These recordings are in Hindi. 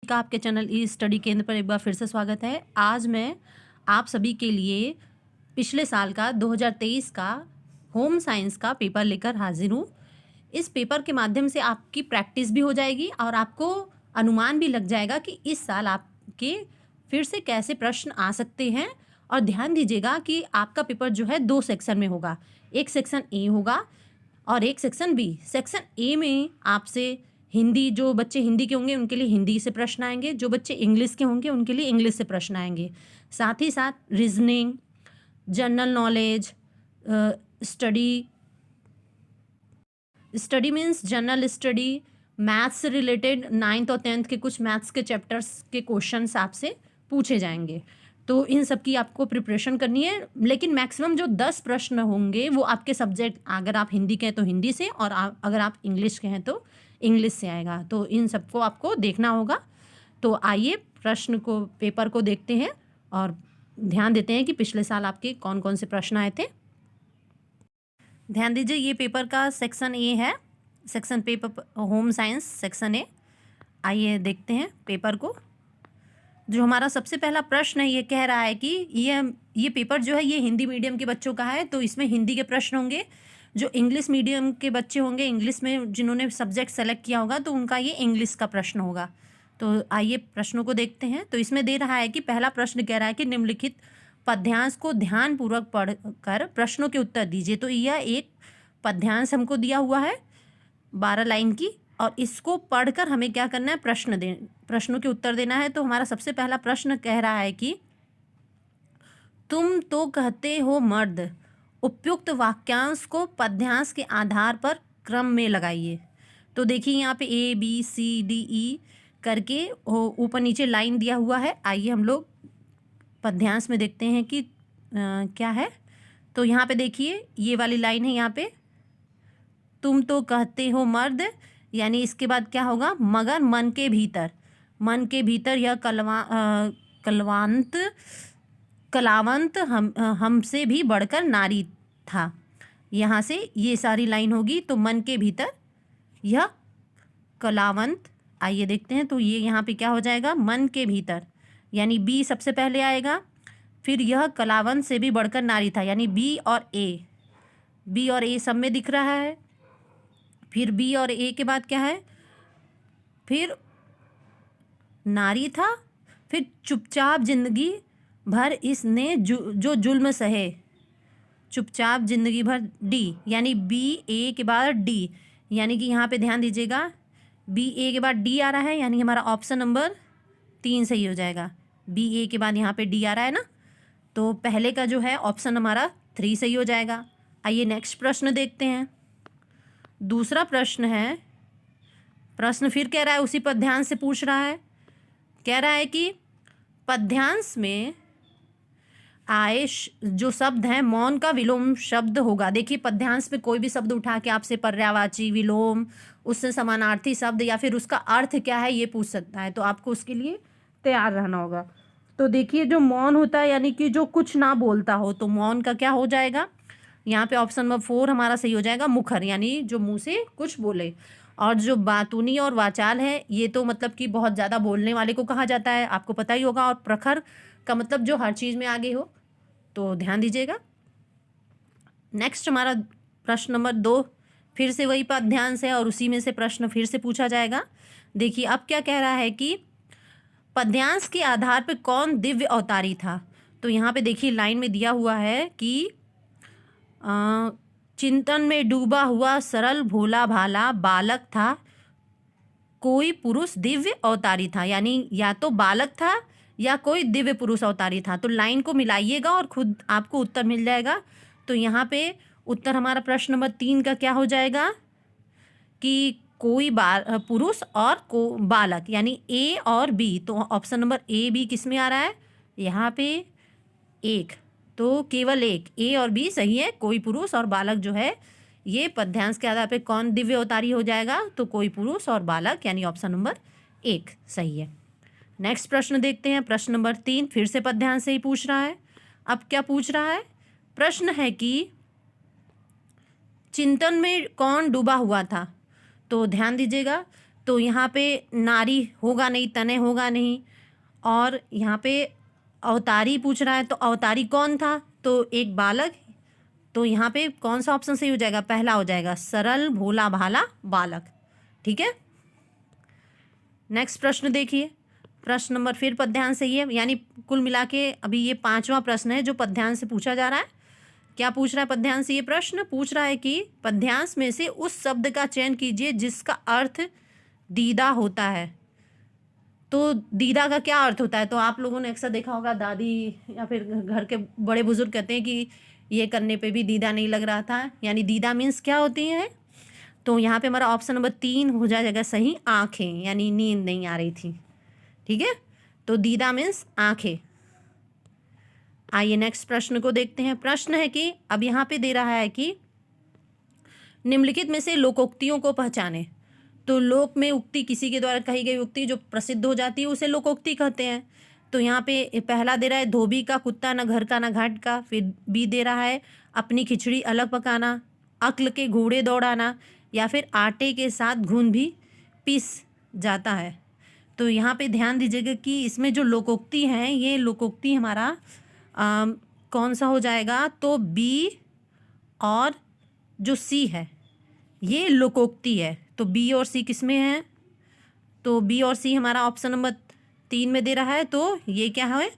का आपके चैनल ई स्टडी केंद्र पर एक बार फिर से स्वागत है। आज मैं आप सभी के लिए पिछले साल का 2023 का होम साइंस का पेपर लेकर हाजिर हूँ। इस पेपर के माध्यम से आपकी प्रैक्टिस भी हो जाएगी और आपको अनुमान भी लग जाएगा कि इस साल आपके फिर से कैसे प्रश्न आ सकते हैं। और ध्यान दीजिएगा कि आपका पेपर जो है 2 सेक्शन में होगा। एक सेक्शन ए होगा और एक सेक्शन बी। सेक्शन ए में आपसे हिंदी, जो बच्चे हिंदी के होंगे उनके लिए हिंदी से प्रश्न आएंगे, जो बच्चे इंग्लिश के होंगे उनके लिए इंग्लिश से प्रश्न आएंगे। साथ ही साथ reasoning, general knowledge, study means general study, maths से रिलेटेड 9th और 10th के कुछ मैथ्स के चैप्टर्स के क्वेश्चंस आपसे पूछे जाएंगे। तो इन सब की आपको प्रिपरेशन करनी है। लेकिन मैक्सिमम जो 10 प्रश्न होंगे वो आपके सब्जेक्ट, अगर आप हिंदी के हैं तो हिंदी से, और अगर आप इंग्लिश के हैं तो इंग्लिश से आएगा। तो इन सबको आपको देखना होगा। तो आइए प्रश्न को, पेपर को देखते हैं और ध्यान देते हैं कि पिछले साल आपके कौन कौन से प्रश्न आए थे। ध्यान दीजिए, ये पेपर का सेक्शन ए है, section paper home science section A. आइए देखते हैं पेपर को। जो हमारा सबसे पहला प्रश्न है, ये कह रहा है कि ये पेपर जो है ये हिंदी मीडियम के बच्चों का है, तो इसमें हिंदी के प्रश्न होंगे। जो इंग्लिश मीडियम के बच्चे होंगे, इंग्लिश में जिन्होंने सब्जेक्ट सेलेक्ट किया होगा, तो उनका ये इंग्लिश का प्रश्न होगा। तो आइए प्रश्नों को देखते हैं। तो इसमें दे रहा है कि पहला प्रश्न कह रहा है कि निम्नलिखित पद्यांश को ध्यानपूर्वक पढ़कर प्रश्नों के उत्तर दीजिए। तो यह एक पद्यांश हमको दिया हुआ है 12 लाइन की, और इसको पढ़कर हमें क्या करना है, प्रश्नों के उत्तर देना है। तो हमारा सबसे पहला प्रश्न कह रहा है कि तुम तो कहते हो मर्द, उपयुक्त वाक्यांश को पद्यांश के आधार पर क्रम में लगाइए। तो देखिए यहाँ पे ABCDE करके ऊपर नीचे लाइन दिया हुआ है। आइए हम लोग पद्यांश में देखते हैं कि क्या है। तो यहाँ पे देखिए ये वाली लाइन है, यहाँ पे तुम तो कहते हो मर्द, यानी इसके बाद क्या होगा, मगर मन के भीतर, मन के भीतर यह कलावंत हमसे भी बढ़कर नारी था। यहाँ से ये सारी लाइन होगी। तो मन के भीतर यह कलावंत, आइए देखते हैं। तो ये यहाँ पे क्या हो जाएगा, मन के भीतर, यानी बी सबसे पहले आएगा। फिर यह कलावंत से भी बढ़कर नारी था, यानी बी और ए सब में दिख रहा है। फिर बी और ए के बाद क्या है, फिर नारी था। फिर चुपचाप जिंदगी भर इसने जो जुल्म सहे, चुपचाप जिंदगी भर, डी, यानी बी ए के बाद डी, यानी कि यहाँ पे ध्यान दीजिएगा बी ए के बाद डी आ रहा है, यानी हमारा ऑप्शन नंबर 3 सही हो जाएगा। बी ए के बाद यहाँ पे डी आ रहा है ना, तो पहले का जो है ऑप्शन हमारा 3 सही हो जाएगा। आइए नेक्स्ट प्रश्न देखते हैं। दूसरा प्रश्न है, प्रश्न फिर कह रहा है, उसी पद्यांश से पूछ रहा है। कह रहा है कि पद्यांश में आए जो शब्द हैं, मौन का विलोम शब्द होगा। देखिए पद्यांश में कोई भी शब्द उठा के आपसे पर्यायवाची, विलोम, उससे समानार्थी शब्द या फिर उसका अर्थ क्या है ये पूछ सकता है। तो आपको उसके लिए तैयार रहना होगा। तो देखिए जो मौन होता है, यानी कि जो कुछ ना बोलता हो, तो मौन का क्या हो जाएगा, यहाँ पे ऑप्शन नंबर 4 हमारा सही हो जाएगा, मुखर, यानी जो मुंह से कुछ बोले। और जो बातूनी और वाचाल है, ये तो मतलब कि बहुत ज़्यादा बोलने वाले को कहा जाता है, आपको पता ही होगा। और प्रखर का मतलब जो हर चीज़ में आगे हो। तो ध्यान दीजिएगा। नेक्स्ट हमारा प्रश्न नंबर 2 फिर से वही पद्यांश है और उसी में से प्रश्न फिर से पूछा जाएगा। देखिए अब क्या कह रहा है कि पद्यांश के आधार पर कौन दिव्य अवतारी था। तो यहाँ पे देखिए लाइन में दिया हुआ है कि चिंतन में डूबा हुआ सरल भोला भाला बालक था, कोई पुरुष दिव्य अवतारी था, यानी या तो बालक था या कोई दिव्य पुरुष अवतारी था। तो लाइन को मिलाइएगा और खुद आपको उत्तर मिल जाएगा। तो यहाँ पे उत्तर हमारा प्रश्न नंबर 3 का क्या हो जाएगा कि कोई पुरुष और को बालक, यानी ए और बी। तो ऑप्शन नंबर ए बी किस में आ रहा है, यहाँ पे एक, तो केवल एक, ए और बी सही है। कोई पुरुष और बालक जो है, ये पद्यांश के आधार पे कौन दिव्य अवतारी हो जाएगा, तो कोई पुरुष और बालक, यानी ऑप्शन नंबर 1 सही है। नेक्स्ट प्रश्न देखते हैं। प्रश्न नंबर 3 फिर से पद्यांश से ही पूछ रहा है। अब क्या पूछ रहा है, प्रश्न है कि चिंतन में कौन डूबा हुआ था। तो ध्यान दीजिएगा, तो यहाँ पे नारी होगा नहीं, तने होगा नहीं। और यहाँ पे अवतारी पूछ रहा है, तो अवतारी कौन था? तो एक बालक। तो यहाँ पे कौन सा ऑप्शन सही हो जाएगा? पहला हो जाएगा, सरल भोला भाला बालक। ठीक है, नेक्स्ट प्रश्न देखिए। प्रश्न नंबर फिर पद्यांश से ही है, यानी कुल मिला के अभी ये 5वां प्रश्न है जो पद्यांश से पूछा जा रहा है। क्या पूछ रहा है पद्यांश से? ये प्रश्न पूछ रहा है कि पद्यांश में से उस शब्द का चयन कीजिए जिसका अर्थ दीदा होता है। तो दीदा का क्या अर्थ होता है? तो आप लोगों ने अक्सर देखा होगा, दादी या फिर घर के बड़े बुजुर्ग कहते हैं कि ये करने पे भी दीदा नहीं लग रहा था, यानी दीदा मीन्स क्या होती है? तो यहाँ पे हमारा ऑप्शन नंबर 3 हो जाएगा सही, आँखें, यानी नींद नहीं आ रही थी। ठीक है, तो दीदा मीन्स आँखें। आइए नेक्स्ट प्रश्न को देखते हैं। प्रश्न है कि अब यहाँ पे दे रहा है कि निम्नलिखित में से लोकोक्तियों को पहचाने। तो लोक में उक्ति, किसी के द्वारा कही गई उक्ति जो प्रसिद्ध हो जाती है उसे लोकोक्ति कहते हैं। तो यहाँ पे पहला दे रहा है, धोबी का कुत्ता न घर का न घाट का। फिर बी दे रहा है, अपनी खिचड़ी अलग पकाना, अक्ल के घोड़े दौड़ाना, या फिर आटे के साथ घुन भी पीस जाता है। तो यहाँ पे ध्यान दीजिएगा कि इसमें जो लोकोक्ति हैं, ये लोकोक्ति हमारा कौन सा हो जाएगा? तो बी और जो सी है ये लोकोक्ति है। तो बी और सी किस में है? तो बी और सी हमारा ऑप्शन नंबर 3 में दे रहा है। तो ये क्या है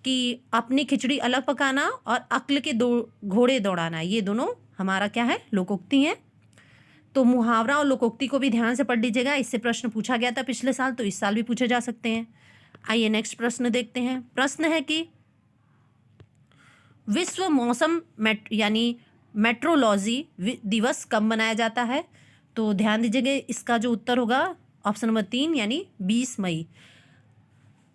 कि अपनी खिचड़ी अलग पकाना और अक्ल के घोड़े दौड़ाना, ये दोनों हमारा क्या है? लोकोक्ति है। तो मुहावरा और लोकोक्ति को भी ध्यान से पढ़ लीजिएगा, इससे प्रश्न पूछा गया था पिछले साल, तो इस साल भी पूछे जा सकते हैं। आइए नेक्स्ट प्रश्न देखते हैं। प्रश्न है कि विश्व मौसम यानी मेट्रोलॉजी दिवस कब मनाया जाता है? तो ध्यान दीजिएगा, इसका जो उत्तर होगा ऑप्शन नंबर 3 यानी 20 मई।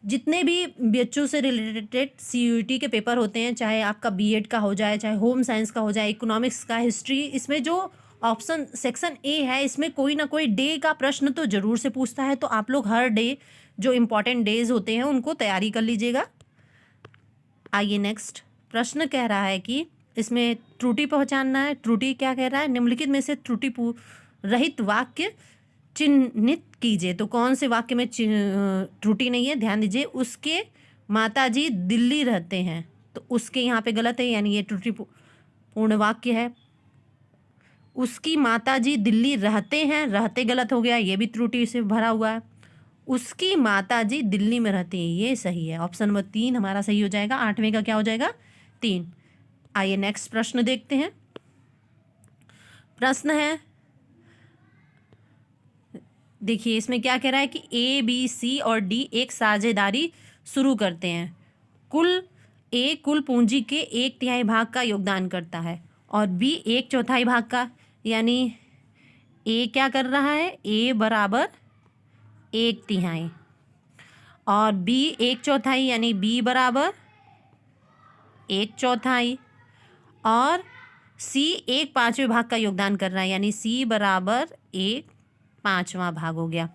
जितने भी BHU से रिलेटेड CUET के पेपर होते हैं, चाहे आपका B.Ed का हो जाए, चाहे होम साइंस का हो जाए, इकोनॉमिक्स का, हिस्ट्री, इसमें जो ऑप्शन सेक्शन ए है इसमें कोई ना कोई डे का प्रश्न तो ज़रूर से पूछता है। तो आप लोग हर डे जो इम्पोर्टेंट डेज होते हैं उनको तैयारी कर लीजिएगा। आइए नेक्स्ट प्रश्न कह रहा है कि इसमें त्रुटि पहचानना है। त्रुटि क्या कह रहा है? निम्नलिखित में से त्रुटि रहित वाक्य चिन्हित कीजिए। तो कौन से वाक्य में त्रुटि नहीं है? ध्यान दीजिए, उसके माताजी दिल्ली रहते हैं, तो उसके यहाँ पे गलत है, यानी ये त्रुटि पूर्ण वाक्य है। उसकी माताजी दिल्ली रहते हैं, रहते गलत हो गया, ये भी त्रुटि से भरा हुआ है। उसकी माताजी दिल्ली में रहती है, ये सही है। ऑप्शन नंबर 3 हमारा सही हो जाएगा। 8वें का क्या हो जाएगा? 3। आइए नेक्स्ट प्रश्न देखते हैं। प्रश्न है, देखिए इसमें क्या कह रहा है कि A, B, C और D एक साझेदारी शुरू करते हैं। A कुल पूंजी के 1/3 भाग का योगदान करता है और B 1/4 भाग का, यानी A क्या कर रहा है? A बराबर 1/3 और B 1/4, यानी B बराबर 1/4 और C 1/5 भाग का योगदान कर रहा है, यानी C बराबर 1/5 भाग हो गया।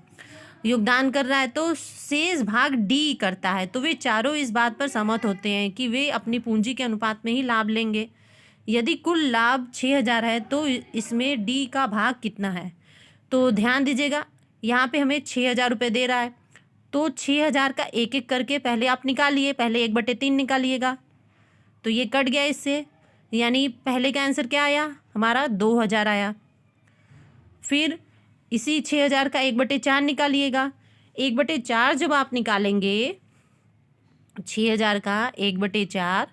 योगदान कर रहा है तो शेष भाग D करता है। तो वे चारों इस बात पर सहमत होते हैं कि वे अपनी पूंजी के अनुपात में ही लाभ लेंगे। यदि कुल लाभ 6,000 है तो इसमें D का भाग कितना है? तो ध्यान दीजिएगा, यहाँ पे हमें 6,000 रुपये दे रहा है, तो 6,000 का एक एक करके पहले आप निकालिए। पहले 1/3 निकालिएगा, तो ये कट गया इससे, यानी पहले का आंसर क्या आया हमारा? 2,000 आया। फिर इसी 6,000 का 1/4 निकालिएगा। 1/4 जब आप निकालेंगे, 6,000 का 1/4,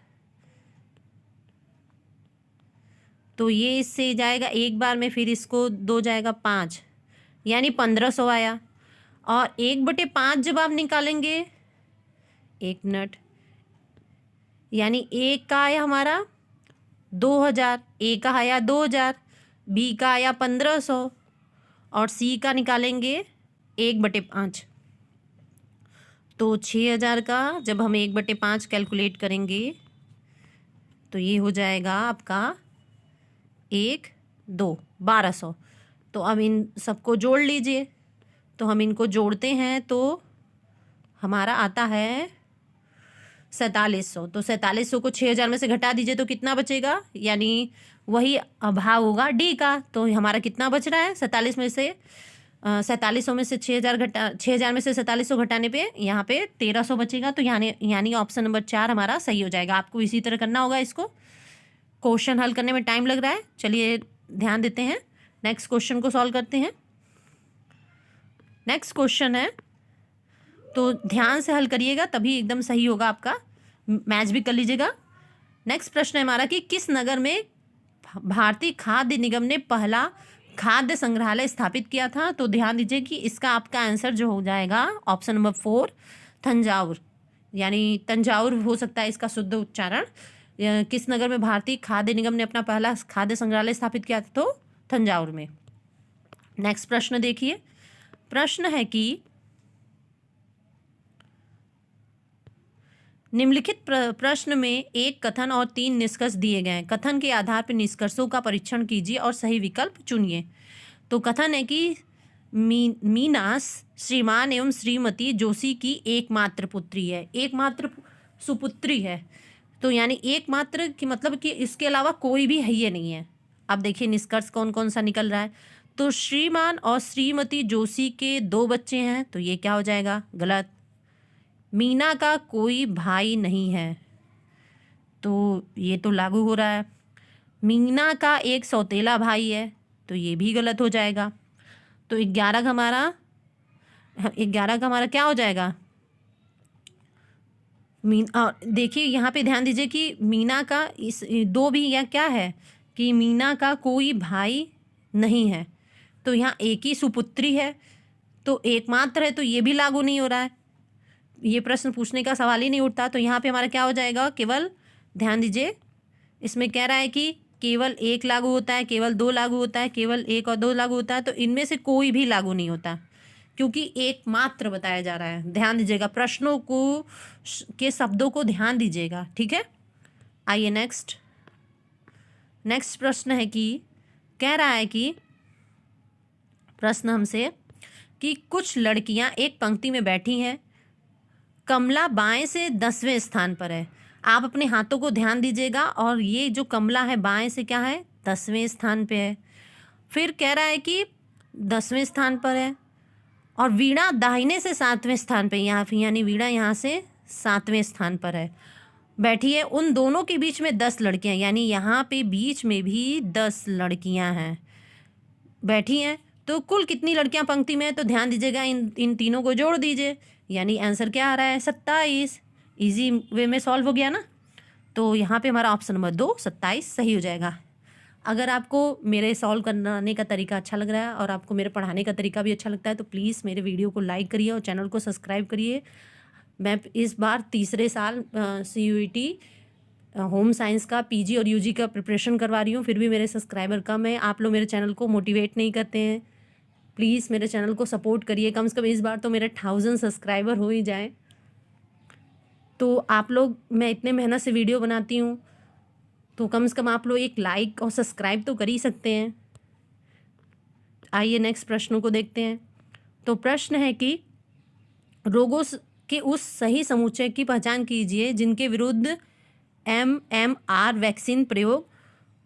तो ये इससे जाएगा एक बार में, फिर इसको 2 जाएगा 5, यानी 1,500 आया। और 1/5 जब आप निकालेंगे, 1 मिनट, यानी एक का आया हमारा 2,000, ए का आया 2,000, बी का आया 1,500 और सी का निकालेंगे 1/5। तो 6,000 का जब हम 1/5 कैलकुलेट करेंगे तो ये हो जाएगा आपका 1, 2, 1,200। तो अब इन सबको जोड़ लीजिए। तो हम इनको जोड़ते हैं तो हमारा आता है 4,700। तो 4,700 को 6,000 में से घटा दीजिए तो कितना बचेगा? यानी वही भाग होगा D का। तो हमारा कितना बच रहा है? 47 में से 4700 में से 6000 में से 4700 घटाने पे यहाँ पे 1300 बचेगा। तो यानी ऑप्शन नंबर 4 हमारा सही हो जाएगा। आपको इसी तरह करना होगा इसको। क्वेश्चन हल करने में टाइम लग रहा है, चलिए ध्यान देते हैं। नेक्स्ट क्वेश्चन को सॉल्व करते हैं। नेक्स्ट क्वेश्चन है, तो ध्यान से हल करिएगा तभी एकदम सही होगा आपका। मैच भी कर लीजिएगा। नेक्स्ट प्रश्न है हमारा कि किस नगर में भारतीय खाद्य निगम ने पहला खाद्य संग्रहालय स्थापित किया था। तो ध्यान दीजिए कि इसका आपका आंसर जो हो जाएगा ऑप्शन नंबर 4 तंजावुर, यानी तंजावुर हो सकता है इसका शुद्ध उच्चारण। किस नगर में भारतीय खाद्य निगम ने अपना पहला खाद्य संग्रहालय स्थापित किया था, तो तंजावुर में। नेक्स्ट प्रश्न देखिए। प्रश्न है कि निम्नलिखित प्रश्न में एक कथन और 3 निष्कर्ष दिए गए हैं। कथन के आधार पर निष्कर्षों का परीक्षण कीजिए और सही विकल्प चुनिए। तो कथन है कि मीना श्रीमान एवं श्रीमती जोशी की एकमात्र पुत्री है, एकमात्र सुपुत्री है। तो यानी एकमात्र की मतलब कि इसके अलावा कोई भी है ये नहीं है। अब देखिए निष्कर्ष कौन कौन सा निकल रहा है। तो श्रीमान और श्रीमती जोशी के 2 बच्चे हैं, तो ये क्या हो जाएगा, गलत। मीना का कोई भाई नहीं है, तो ये तो लागू हो रहा है। मीना का एक सौतेला भाई है, तो ये भी गलत हो जाएगा। तो 11 का हमारा क्या हो जाएगा, देखिए यहाँ पे ध्यान दीजिए कि मीना का इस 2 भी या क्या है कि मीना का कोई भाई नहीं है, तो यहाँ एक ही सुपुत्री है, तो एकमात्र है, तो ये भी लागू नहीं हो रहा है। ये प्रश्न पूछने का सवाल ही नहीं उठता। तो यहाँ पे हमारा क्या हो जाएगा, केवल ध्यान दीजिए इसमें कह रहा है कि केवल 1 लागू होता है, केवल 2 लागू होता है, केवल 1 और 2 लागू होता है। तो इनमें से कोई भी लागू नहीं होता क्योंकि एकमात्र बताया जा रहा है। ध्यान दीजिएगा, प्रश्नों को के शब्दों को ध्यान दीजिएगा, ठीक है। आइए नेक्स्ट प्रश्न है कि कह रहा है कि प्रश्न हमसे कि कुछ लड़कियां एक पंक्ति में बैठी हैं, कमला बाएं से 10वें स्थान पर है। आप अपने हाथों को ध्यान दीजिएगा और ये जो कमला है बाएं से क्या है, 10वें स्थान पे है। फिर कह रहा है कि 10वें स्थान पर है और वीणा दाहिने से 7वें स्थान पे, यानी वीणा यहाँ से 7वें स्थान पर है, बैठी है। उन दोनों के बीच में 10 लड़कियाँ, यानी यहाँ पे बीच में भी 10 लड़कियाँ हैं बैठी हैं। तो कुल कितनी लड़कियाँ पंक्ति में है, तो ध्यान दीजिएगा इन तीनों को जोड़ दीजिए, यानी आंसर क्या आ रहा है, 27। इजी वे में सॉल्व हो गया ना। तो यहाँ पे हमारा ऑप्शन नंबर 2 27 सही हो जाएगा। अगर आपको मेरे सॉल्व करने का तरीका अच्छा लग रहा है और आपको मेरे पढ़ाने का तरीका भी अच्छा लगता है तो प्लीज़ मेरे वीडियो को लाइक करिए और चैनल को सब्सक्राइब करिए। मैं इस बार तीसरे साल CUET होम साइंस का PG और UG का प्रिपरेशन करवा रही हूँ, फिर भी मेरे सब्सक्राइबर कम है। आप लोग मेरे चैनल को मोटिवेट नहीं करते हैं। प्लीज़ मेरे चैनल को सपोर्ट करिए, कम से कम इस बार तो मेरे 1000 सब्सक्राइबर हो ही जाए। तो आप लोग, मैं इतने मेहनत से वीडियो बनाती हूँ तो कम से कम आप लोग एक लाइक और सब्सक्राइब तो कर ही सकते हैं। आइए नेक्स्ट प्रश्नों को देखते हैं। तो प्रश्न है कि रोगों के उस सही समुच्चय की पहचान कीजिए जिनके विरुद्ध MMR वैक्सीन प्रयोग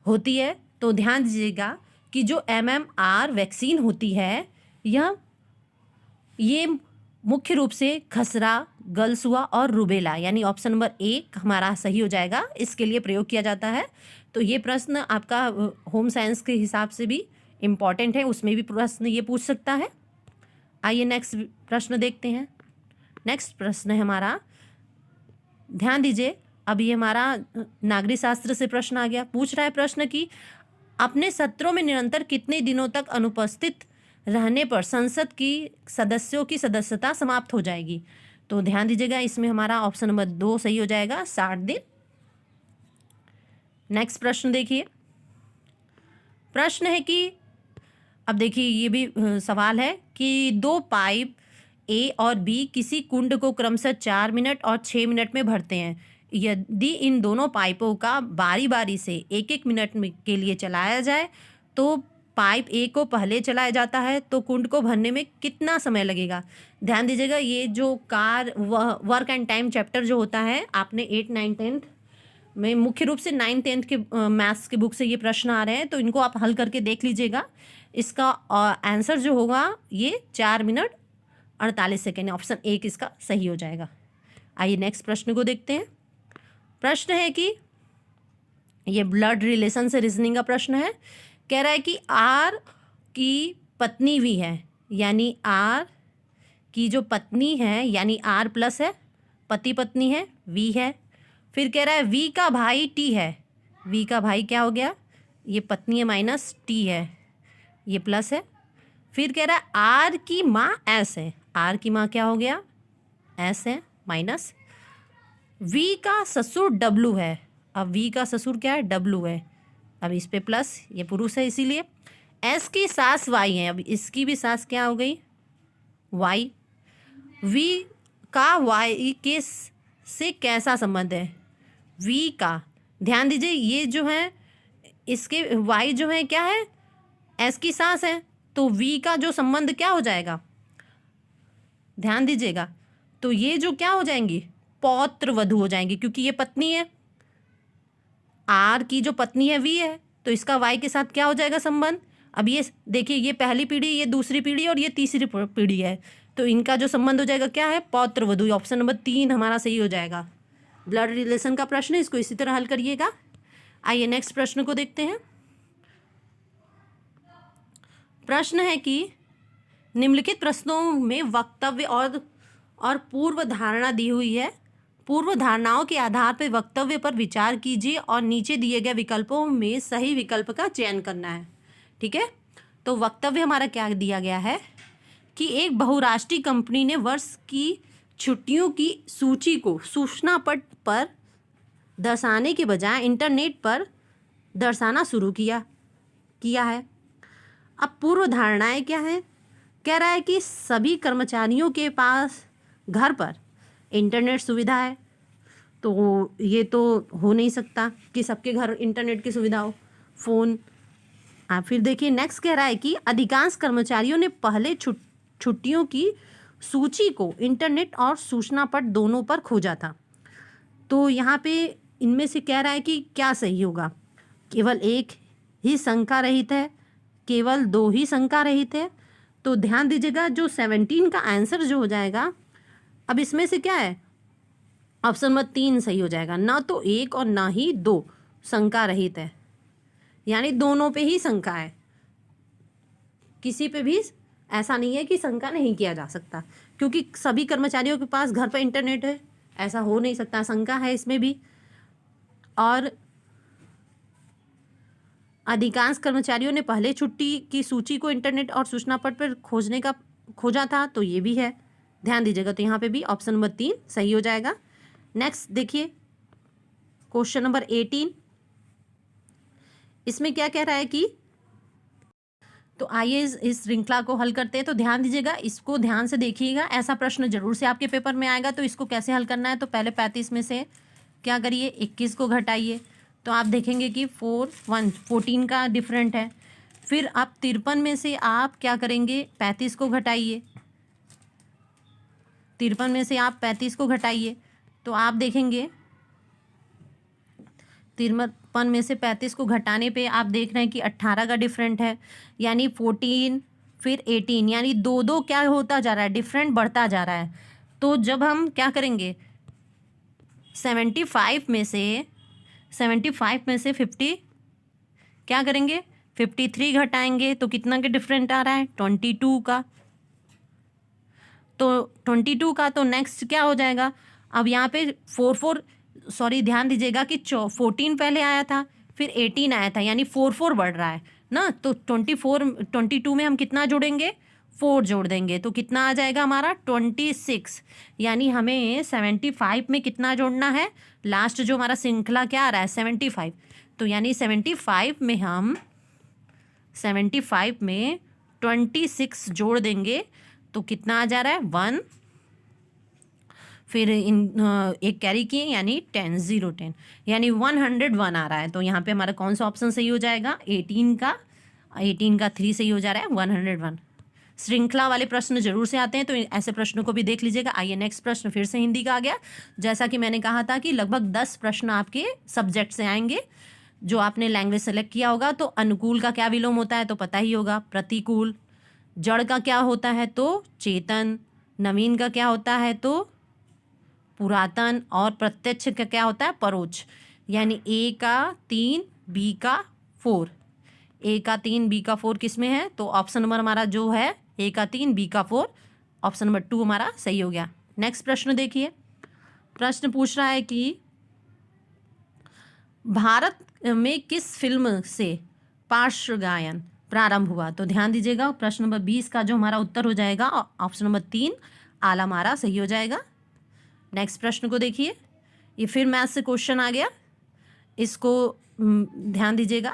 होती है। तो ध्यान दीजिएगा कि जो MMR वैक्सीन होती है ये मुख्य रूप से खसरा, गलसुआ और रुबेला, यानी ऑप्शन नंबर 1 हमारा सही हो जाएगा, इसके लिए प्रयोग किया जाता है। तो ये प्रश्न आपका होम साइंस के हिसाब से भी इम्पॉर्टेंट है, उसमें भी प्रश्न ये पूछ सकता है। आइए नेक्स्ट प्रश्न देखते हैं। नेक्स्ट प्रश्न है हमारा, ध्यान दीजिए, अब ये हमारा नागरिक शास्त्र से प्रश्न आ गया। पूछ रहा है प्रश्न कि अपने सत्रों में निरंतर कितने दिनों तक अनुपस्थित रहने पर संसद की सदस्यों की सदस्यता समाप्त हो जाएगी। तो ध्यान दीजिएगा, इसमें हमारा ऑप्शन नंबर 2 सही हो जाएगा, 60 दिन। नेक्स्ट प्रश्न देखिए। प्रश्न है कि अब देखिए ये भी सवाल है कि 2 पाइप A और B किसी कुंड को क्रमशः 4 मिनट और 6 मिनट में भरते हैं। यदि इन दोनों पाइपों का बारी बारी से 1-1 मिनट के लिए चलाया जाए तो पाइप A को पहले चलाया जाता है तो कुंड को भरने में कितना समय लगेगा। ध्यान दीजिएगा, ये जो वर्क एंड टाइम चैप्टर जो होता है आपने 8, 9, 10 में, मुख्य रूप से 9, 10 के मैथ्स के बुक से ये प्रश्न आ रहे हैं, तो इनको आप हल करके देख लीजिएगा। इसका आंसर जो होगा ये 4 मिनट 48 सेकेंड, ऑप्शन ए इसका सही हो जाएगा। आइए नेक्स्ट प्रश्न को देखते हैं। प्रश्न है कि ये ब्लड रिलेशन से रीजनिंग का प्रश्न है। कह रहा है कि आर की पत्नी वी है, यानी आर की जो पत्नी है यानी आर प्लस है, पति पत्नी है, वी है। फिर कह रहा है वी का भाई टी है, वी का भाई क्या हो गया, ये पत्नी है माइनस टी है, ये प्लस है। फिर कह रहा है आर की माँ एस है, आर की माँ क्या हो गया, एस है माइनस। वी का ससुर डब्लू है, अब वी का ससुर क्या है, डब्लू है, अब इस पे प्लस, ये पुरुष है इसीलिए। एस की सास वाई है, अब इसकी भी सास क्या हो गई, वाई। वी का वाई के से कैसा संबंध है, वी का, ध्यान दीजिए ये जो है इसके वाई जो है क्या है, एस की सास है, तो वी का जो संबंध क्या हो जाएगा, ध्यान दीजिएगा, तो ये जो क्या हो जाएंगी, पौत्र वधू हो जाएंगी, क्योंकि ये पत्नी है, आर की जो पत्नी है वी है, तो इसका वाई के साथ क्या हो जाएगा संबंध। अब ये देखिए, ये पहली पीढ़ी, ये दूसरी पीढ़ी और ये तीसरी पीढ़ी है, तो इनका जो संबंध हो जाएगा क्या है, पौत्र वधू। ऑप्शन नंबर 3 हमारा सही हो जाएगा। ब्लड रिलेशन का प्रश्न है, इसको इसी तरह हल करिएगा। आइए नेक्स्ट प्रश्न को देखते हैं। प्रश्न है कि निम्नलिखित प्रश्नों में वक्तव्य और पूर्व धारणा दी हुई है, पूर्व धारणाओं के आधार पर वक्तव्य पर विचार कीजिए और नीचे दिए गए विकल्पों में सही विकल्प का चयन करना है। ठीक है, तो वक्तव्य हमारा क्या दिया गया है कि एक बहुराष्ट्रीय कंपनी ने वर्ष की छुट्टियों की सूची को सूचना पट पर दर्शाने के बजाय इंटरनेट पर दर्शाना शुरू किया है। अब पूर्व धारणाएं क्या है, कह रहा है कि सभी कर्मचारियों के पास घर पर इंटरनेट सुविधा है, तो ये तो हो नहीं सकता कि सबके घर इंटरनेट की सुविधा हो, फ़ोन। फिर देखिए नेक्स्ट कह रहा है कि अधिकांश कर्मचारियों ने पहले छुट्टियों की सूची को इंटरनेट और सूचना पट दोनों पर खोजा था। तो यहाँ पे इनमें से कह रहा है कि क्या सही होगा, केवल एक ही शंका रहित है, केवल 2 ही शंका रहित है। तो ध्यान दीजिएगा, जो 17 का आंसर जो हो जाएगा, अब इसमें से क्या है, ऑप्शन नंबर 3 सही हो जाएगा, ना तो 1 और ना ही 2 शंका रहित है, यानी दोनों पे ही शंका है, किसी पे भी ऐसा नहीं है कि शंका नहीं किया जा सकता, क्योंकि सभी कर्मचारियों के पास घर पर इंटरनेट है, ऐसा हो नहीं सकता, शंका है इसमें भी। और अधिकांश कर्मचारियों ने पहले छुट्टी की सूची को इंटरनेट और सूचना पट पर खोजा था, तो ये भी है, ध्यान दीजिएगा। तो यहाँ पे भी ऑप्शन नंबर 3 सही हो जाएगा। नेक्स्ट देखिए क्वेश्चन नंबर 18, इसमें क्या कह रहा है कि, तो आइए इस श्रृंखला को हल करते हैं। तो ध्यान दीजिएगा, इसको ध्यान से देखिएगा, ऐसा प्रश्न जरूर से आपके पेपर में आएगा। तो इसको कैसे हल करना है, तो पहले 35 में से क्या करिए, 21 को घटाइए, तो आप देखेंगे कि 14 का डिफरेंट है। फिर आप 53 में से आप क्या करेंगे, 35 को घटाइए, 53 में से आप 35 को घटाइए, तो आप देखेंगे 53 में से 35 को घटाने पे आप देख रहे हैं कि 18 का डिफरेंट है, यानी 14 फिर 18, यानी 2 क्या होता जा रहा है, डिफरेंट बढ़ता जा रहा है। तो जब हम क्या करेंगे, 75 में से 50 क्या करेंगे, 53 घटाएंगे, तो कितना के डिफरेंट आ रहा है, 22 का। तो 22 का तो नेक्स्ट क्या हो जाएगा, अब यहाँ पे ध्यान दीजिएगा कि 14 पहले आया था, फिर 18 आया था, यानी 4 बढ़ रहा है ना। तो 22 में हम कितना जोड़ेंगे, 4 जोड़ देंगे, तो कितना आ जाएगा हमारा 26, यानी हमें 75 में कितना जोड़ना है, लास्ट जो हमारा श्रृंखला क्या आ रहा है 75, तो यानी 75 में हम 26 जोड़ देंगे, तो कितना आ जा रहा है 1, फिर एक कैरी किए यानी 10 यानी 101 आ रहा है। तो यहाँ पे हमारा कौन सा ऑप्शन सही हो जाएगा, 18 का 3 सही हो जा रहा है, 101। श्रृंखला वाले प्रश्न जरूर से आते हैं, तो ऐसे प्रश्नों को भी देख लीजिएगा। आइए नेक्स्ट प्रश्न फिर से हिंदी का आ गया। जैसा कि मैंने कहा था कि लगभग 10 प्रश्न आपके सब्जेक्ट से आएंगे, जो आपने लैंग्वेज सेलेक्ट किया होगा, तो अनुकूल का क्या विलोम होता है तो पता ही होगा, प्रतिकूल। जड़ का क्या होता है तो चेतन। नवीन का क्या होता है तो पुरातन। और प्रत्यक्ष का क्या होता है परोक्ष। यानी ए का 3 बी का 4। ए का 3 बी का 4 किस में है तो ऑप्शन नंबर हमारा जो है ए का 3 बी का 4, ऑप्शन नंबर 2 हमारा सही हो गया। नेक्स्ट प्रश्न देखिए, प्रश्न पूछ रहा है कि भारत में किस फिल्म से पार्श्व गायन प्रारंभ हुआ। तो ध्यान दीजिएगा, प्रश्न नंबर 20 का जो हमारा उत्तर हो जाएगा ऑप्शन नंबर 3 आला मारा सही हो जाएगा। नेक्स्ट प्रश्न को देखिए, ये फिर मैथ से क्वेश्चन आ गया, इसको ध्यान दीजिएगा।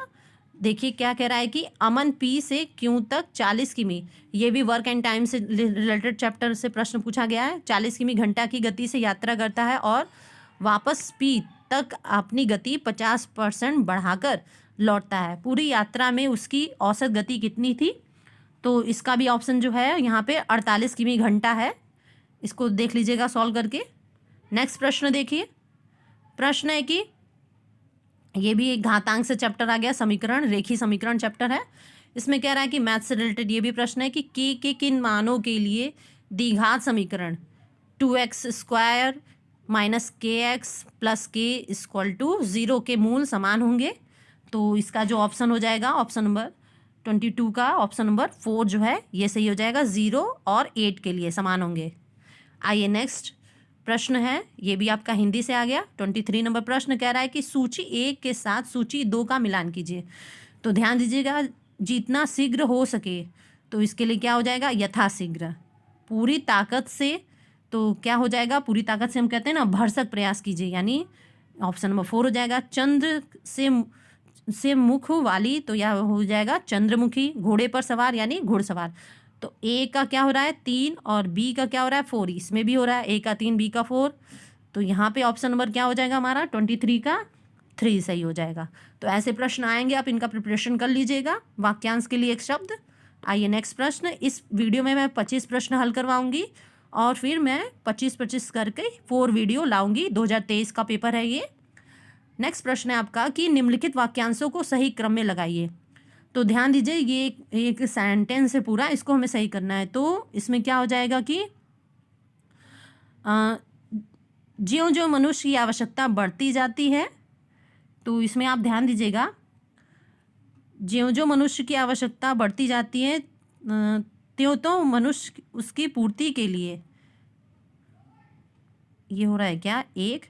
देखिए क्या कह रहा है कि अमन पी से क्यों तक 40 किमी, ये भी वर्क एंड टाइम से रिलेटेड चैप्टर से प्रश्न पूछा गया है। 40 किमी घंटा की गति से यात्रा करता है और वापस पी तक अपनी गति 50% बढ़ाकर लौटता है। पूरी यात्रा में उसकी औसत गति कितनी थी, तो इसका भी ऑप्शन जो है यहाँ पे 48 किमी घंटा है। इसको देख लीजिएगा सॉल्व करके। नेक्स्ट प्रश्न देखिए, प्रश्न है कि ये भी एक घातांक से चैप्टर आ गया, समीकरण, रेखीय समीकरण चैप्टर है। इसमें कह रहा है कि मैथ से रिलेटेड ये भी प्रश्न है कि के किन मानों के लिए द्विघात समीकरण 2x² minus KX plus K equal to 0 के मूल समान होंगे। तो इसका जो ऑप्शन हो जाएगा ऑप्शन नंबर 22 का ऑप्शन नंबर 4 जो है ये सही हो जाएगा, 0 और 8 के लिए समान होंगे। आइए नेक्स्ट प्रश्न है, ये भी आपका हिंदी से आ गया। 23 नंबर प्रश्न कह रहा है कि सूची 1 के साथ सूची 2 का मिलान कीजिए। तो ध्यान दीजिएगा, जितना शीघ्र हो सके, तो इसके लिए क्या हो जाएगा यथाशीघ्र। पूरी ताकत से, तो क्या हो जाएगा पूरी ताकत से हम कहते हैं ना भरसक प्रयास कीजिए, यानी ऑप्शन नंबर 4 हो जाएगा। चंद्र से मुख वाली, तो यह हो जाएगा चंद्रमुखी। घोड़े पर सवार यानी घुड़सवार। तो ए का क्या हो रहा है 3 और बी का क्या हो रहा है 4, इसमें भी हो रहा है ए का 3 बी का 4। तो यहाँ पे ऑप्शन नंबर क्या हो जाएगा हमारा 23 का 3 सही हो जाएगा। तो ऐसे प्रश्न आएंगे, आप इनका प्रिपरेशन कर लीजिएगा। वाक्यांश के लिए एक शब्द। आइए नेक्स्ट प्रश्न, इस वीडियो में मैं 25 प्रश्न हल करवाऊंगी और फिर मैं 25-25 करके 4 वीडियो लाऊंगी। 2023 का पेपर है ये। नेक्स्ट प्रश्न है आपका कि निम्नलिखित वाक्यांशों को सही क्रम में लगाइए। तो ध्यान दीजिए, ये एक सेंटेंस है पूरा, इसको हमें सही करना है। तो इसमें क्या हो जाएगा कि ज्यों ज्यों मनुष्य की आवश्यकता बढ़ती जाती है, तो इसमें आप ध्यान दीजिएगा, ज्यों ज्यों मनुष्य की आवश्यकता बढ़ती जाती है त्यों तो मनुष्य उसकी पूर्ति के लिए, ये हो रहा है क्या 1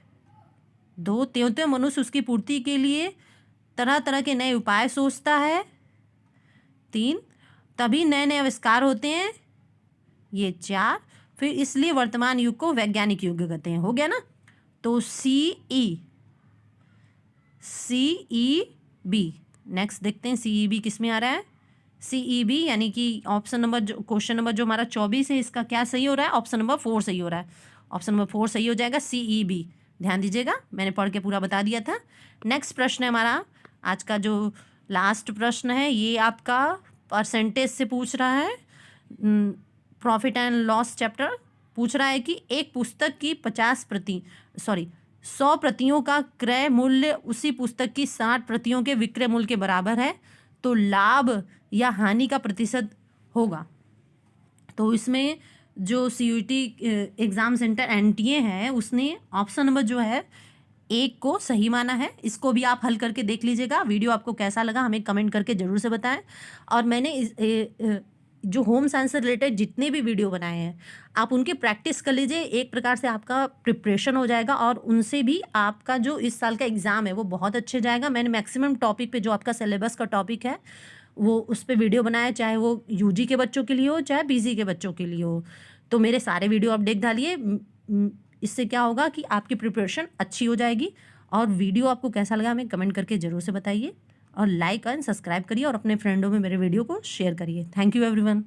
2, त्यों त्यों मनुष्य उसकी पूर्ति के लिए तरह तरह के नए उपाय सोचता है। 3, तभी नए नए आविष्कार होते हैं। ये 4, फिर इसलिए वर्तमान युग को वैज्ञानिक युग कहते हैं। हो गया ना। तो CEB। नेक्स्ट देखते हैं CEB किस में आ रहा है। CEB यानी कि ऑप्शन नंबर जो क्वेश्चन नंबर जो हमारा 24 है, इसका क्या सही हो रहा है ऑप्शन नंबर 4 सही हो रहा है। ऑप्शन नंबर 4 सही हो जाएगा CEB। ध्यान दीजिएगा, मैंने पढ़ के पूरा बता दिया था। नेक्स्ट प्रश्न है हमारा आज का जो लास्ट प्रश्न है, ये आपका परसेंटेज से पूछ रहा है। प्रॉफिट एंड लॉस चैप्टर पूछ रहा है कि एक पुस्तक की 100 प्रतियों का क्रय मूल्य उसी पुस्तक की 60 प्रतियों के विक्रय मूल्य के बराबर है, तो लाभ या हानि का प्रतिशत होगा। तो इसमें जो CUET एग्ज़ाम सेंटर NTA है, उसने ऑप्शन नंबर जो है 1 को सही माना है। इसको भी आप हल करके देख लीजिएगा। वीडियो आपको कैसा लगा हमें कमेंट करके ज़रूर से बताएं। और मैंने जो होम साइंस से रिलेटेड जितने भी वीडियो बनाए हैं, आप उनकी प्रैक्टिस कर लीजिए। एक प्रकार से आपका प्रिपरेशन हो जाएगा और उनसे भी आपका जो इस साल का एग्ज़ाम है वो बहुत अच्छे जाएगा। मैंने मैक्सिमम टॉपिक पे जो आपका सिलेबस का टॉपिक है वो उस पर वीडियो बनाया, चाहे वो UG के बच्चों के लिए हो चाहे PG के बच्चों के लिए हो। तो मेरे सारे वीडियो आप देख डालिए। इससे क्या होगा कि आपकी प्रिपरेशन अच्छी हो जाएगी। और वीडियो आपको कैसा लगा हमें कमेंट करके ज़रूर से बताइए। और लाइक एंड सब्सक्राइब करिए और अपने फ्रेंडों में मेरे वीडियो को शेयर करिए। Thank you everyone.